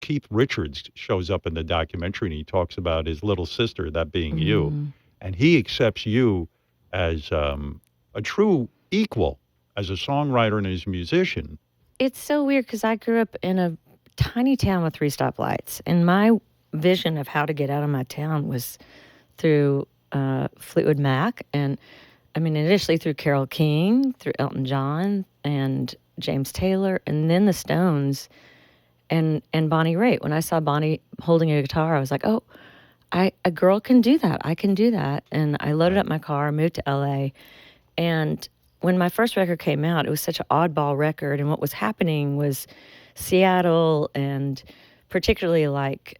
Keith Richards shows up in the documentary, and he talks about his little sister, that being you, Mm. and he accepts you as a true equal, as a songwriter and as a musician. It's so weird because I grew up in a tiny town with 3 stoplights, and my vision of how to get out of my town was through Fleetwood Mac, and I mean, initially through Carole King, through Elton John, and James Taylor, and then the Stones, and Bonnie Raitt. When I saw Bonnie holding a guitar, I was like, oh, a girl can do that. I can do that. And I loaded up my car, moved to LA, and when my first record came out, it was such an oddball record, and what was happening was Seattle and particularly like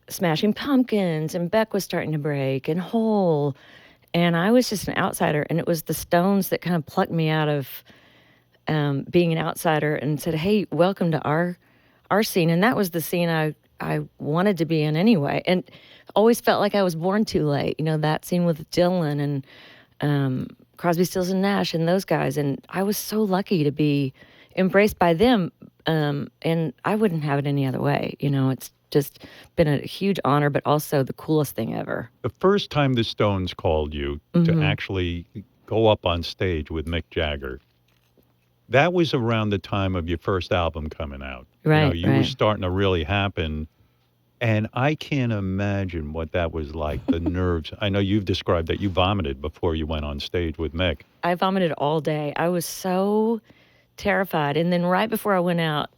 Smashing Pumpkins, and Beck was starting to break, and Hole, and I was just an outsider, and it was the Stones that kind of plucked me out of being an outsider and said, "Hey, welcome to our scene," and that was the scene I wanted to be in anyway, and always felt like I was born too late. You know, that scene with Dylan and Crosby, Stills and Nash and those guys, and I was so lucky to be embraced by them, and I wouldn't have it any other way. You know, it's just been a huge honor, but also the coolest thing ever. The first time the Stones called you to actually go up on stage with Mick Jagger, that was around the time of your first album coming out. Right, You were right. starting to really happen. And I can't imagine what that was like, the nerves. I know you've described that you vomited before you went on stage with Mick. I vomited all day. I was so terrified. And then right before I went out,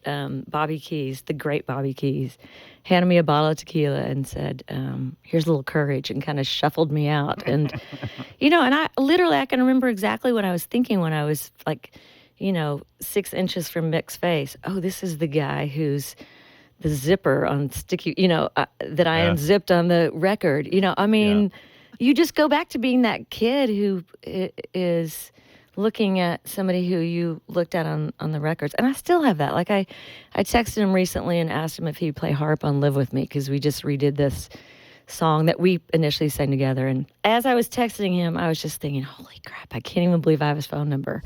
Bobby Keys, the great Bobby Keys, handed me a bottle of tequila and said, here's a little courage, and kind of shuffled me out. And, and I can remember exactly what I was thinking when I was like, 6 inches from Mick's face. Oh, this is the guy who's the zipper on sticky, that I unzipped on the record. You just go back to being that kid who is looking at somebody who you looked at on the records. And I still have that. Like I texted him recently and asked him if he'd play harp on Live With Me, because we just redid this song that we initially sang together. And as I was texting him, I was just thinking, holy crap, I can't even believe I have his phone number.